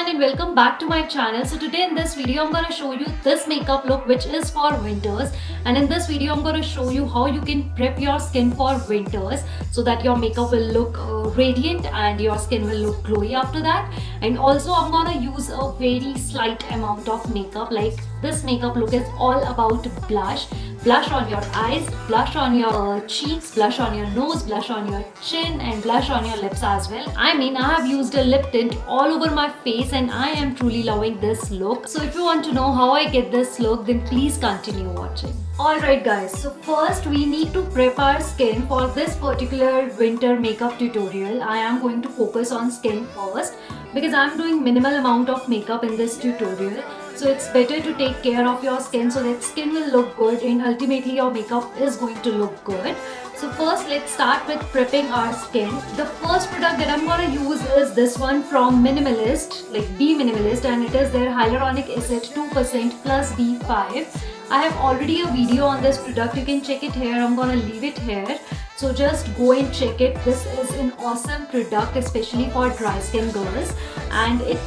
everyone and welcome back to my channel. So today in this video I'm going to show you this makeup look which is for winters, and in this video I'm going to show you how you can prep your skin for winters so that your makeup will look radiant and your skin will look glowy after that. And also I'm going to use a very slight amount of makeup. Like this makeup look is all about blush. Blush on your eyes, blush on your cheeks, blush on your nose, blush on your chin and blush on your lips as well. I have used a lip tint all over my face and I am truly loving this look. So if you want to know how I get this look, then please continue watching. Alright guys, so first we need to prep our skin for this particular winter makeup tutorial. I am going to focus on skin first because I am doing minimal amount of makeup in this tutorial. So it's better to take care of your skin so that skin will look good and ultimately your makeup is going to look good. So first let's start with prepping our skin. The first product that I'm going to use is this one from Minimalist, like Be Minimalist, and it is their Hyaluronic Acid 2% plus B5. I have already a video on this product, you can check it here. I'm going to leave it here. So just go and check it. This is an awesome product especially for dry skin girls, and it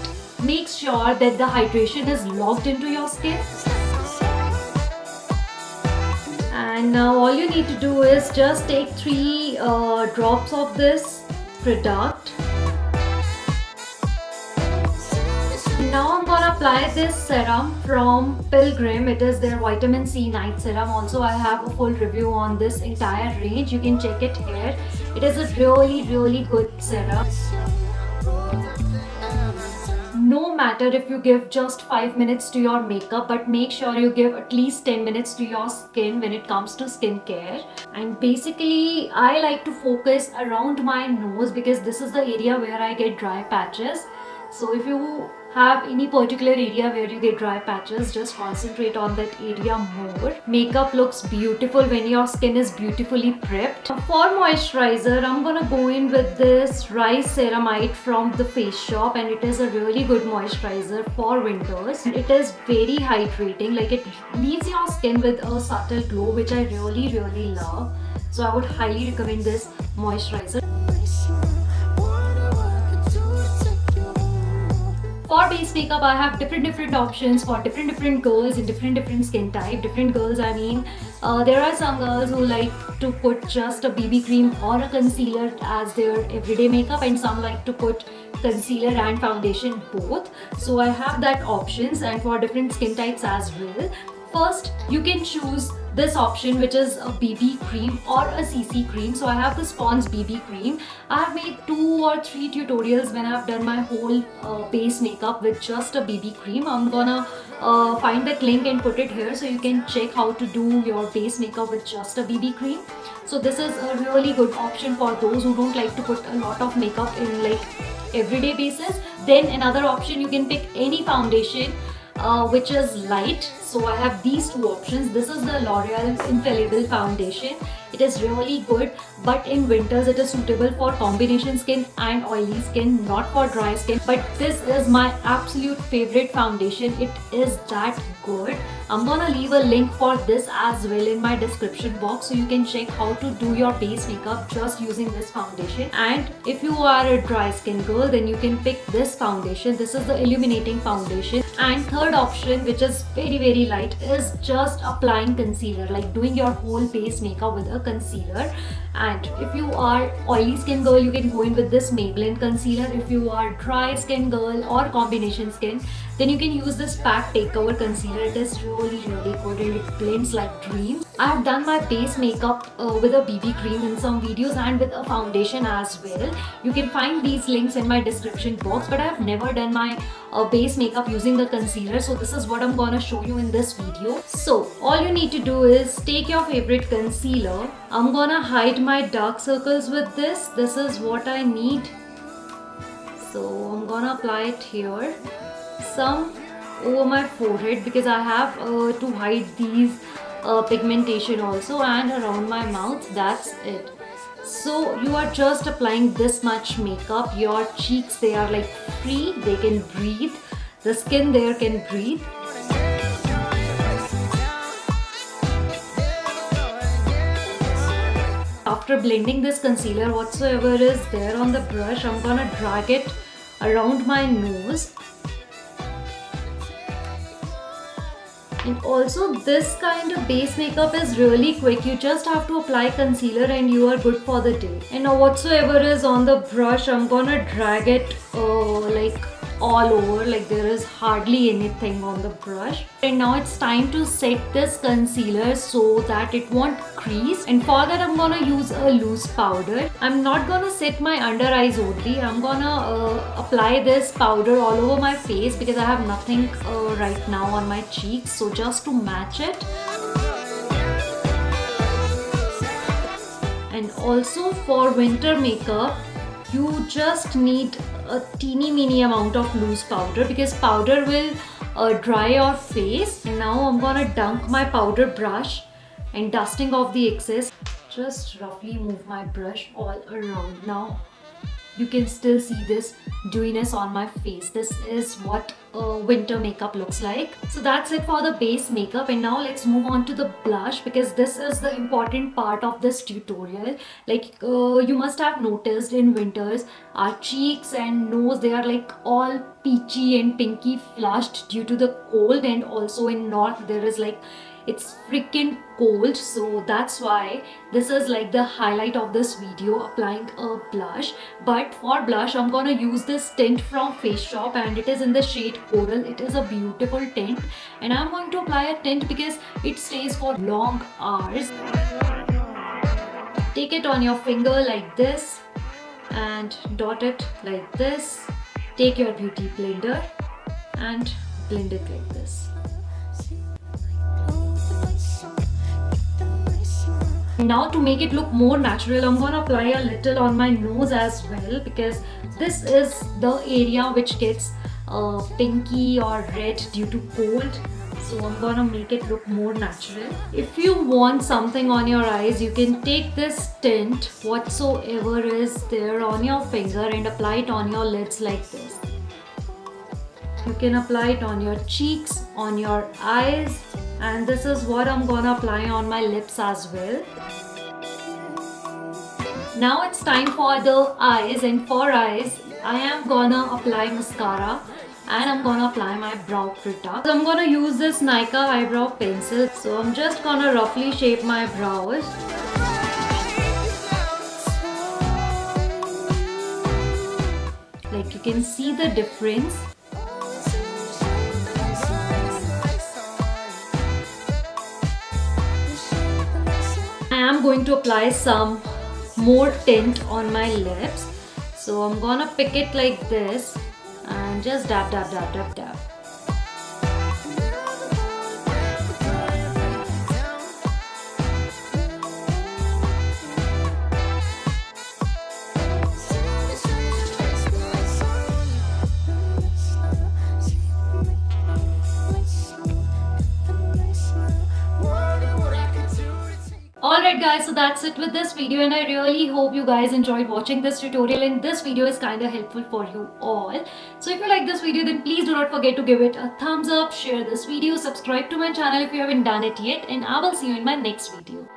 makes sure that the hydration is locked into your skin. And now all you need to do is just take 3 drops of this product. Now I'm gonna apply this serum from Pilgrim. It is their vitamin C night serum. Also I have a full review on this entire range, you can check it here. It is a really good serum. No matter if you give just 5 minutes to your makeup, but make sure you give at least 10 minutes to your skin when it comes to skincare. And basically I like to focus around my nose because this is the area where I get dry patches. So if you have any particular area where you get dry patches, just concentrate on that area more. Makeup looks beautiful when your skin is beautifully prepped. For moisturizer, I'm gonna go in with this Rice Ceramide from the Face Shop, and it is a really good moisturizer for winters. It is very hydrating, like it leaves your skin with a subtle glow, which I really love. So I would highly recommend this moisturizer. For base makeup, I have different options for different girls in different skin type. Different girls, there are some girls who like to put just a BB cream or a concealer as their everyday makeup, and some like to put concealer and foundation both. So I have that options, and for different skin types as well. First, you can choose this option, which is a BB cream or a CC cream. So I have the Pond's BB cream. I have made 2 or 3 tutorials when I have done my whole base makeup with just a BB cream. I'm gonna find that link and put it here so you can check how to do your base makeup with just a BB cream. So this is a really good option for those who don't like to put a lot of makeup in like everyday basis. Then another option, you can pick any foundation which is light. So I have these 2 options. This is the L'Oreal Infallible foundation. It is really good, but in winters it is suitable for combination skin and oily skin, not for dry skin. But this is my absolute favorite foundation. It is that good. I'm gonna leave a link for this as well in my description box so you can check how to do your base makeup just using this foundation. And if you are a dry skin girl, then you can pick this foundation. This is the illuminating foundation. And third option, which is very light, is just applying concealer, like doing your whole base makeup with a concealer. And if you are oily skin girl, you can go in with this Maybelline concealer. If you are dry skin girl or combination skin, then you can use this Pack Takeover concealer. It is really good and it blends like dreams. I have done my base makeup with a BB cream in some videos and with a foundation as well. You can find these links in my description box, but I have never done my base makeup using the concealer. So this is what I'm gonna show you in this video. So all you need to do is take your favorite concealer. I'm gonna hide my dark circles with this. This is what I need. So I'm gonna apply it here, some over my forehead because I have to hide these pigmentation also, and around my mouth. That's it. So you are just applying this much makeup. Your cheeks, they are like free, they can breathe. The skin there can breathe. After blending this concealer, whatsoever is there on the brush, I'm gonna drag it around my nose And also this kind of base makeup is really quick. You just have to apply concealer and you are good for the day. And now whatsoever is on the brush, I'm gonna drag it like all over, like there is hardly anything on the brush. And now it's time to set this concealer so that it won't crease, and for that I'm gonna use a loose powder. I'm not gonna set my under eyes only, I'm gonna apply this powder all over my face because I have nothing right now on my cheeks, so just to match it. And also for winter makeup, you just need a teeny mini amount of loose powder because powder will dry your face. And now I'm gonna dunk my powder brush and dusting off the excess. Just roughly move my brush all around. Now you can still see this dewiness on my face. This is what winter makeup looks like. So that's it for the base makeup, and now let's move on to the blush because this is the important part of this tutorial. Like you must have noticed in winters our cheeks and nose, they are like all peachy and pinky flushed due to the cold, and also in north there is like it's freaking cold, so that's why this is like the highlight of this video, applying a blush. But for blush I'm gonna use this tint from Face Shop and it is in the shade Coral. It is a beautiful tint and I'm going to apply a tint because it stays for long hours. Take it on your finger like this and dot it like this. Take your beauty blender and blend it like this. Now to make it look more natural, I'm gonna apply a little on my nose as well because this is the area which gets pinky or red due to cold. So I'm gonna make it look more natural. If you want something on your eyes, you can take this tint, whatsoever is there on your finger, and apply it on your lids like this. You can apply it on your cheeks, on your eyes, and this is what I'm gonna apply on my lips as well. Now it's time for the eyes, and for eyes I am gonna apply mascara and I'm gonna apply my brow product. So I'm gonna use this Nykaa eyebrow pencil. So I'm just gonna roughly shape my brows. Like you can see the difference. I am going to apply some more tint on my lips. So I'm gonna pick it like this and just dab dab dab dab dab. Alright guys, so that's it with this video, and I really hope you guys enjoyed watching this tutorial, and this video is kinda helpful for you all. So if you like this video, then please do not forget to give it a thumbs up, share this video, subscribe to my channel if you haven't done it yet, and I will see you in my next video.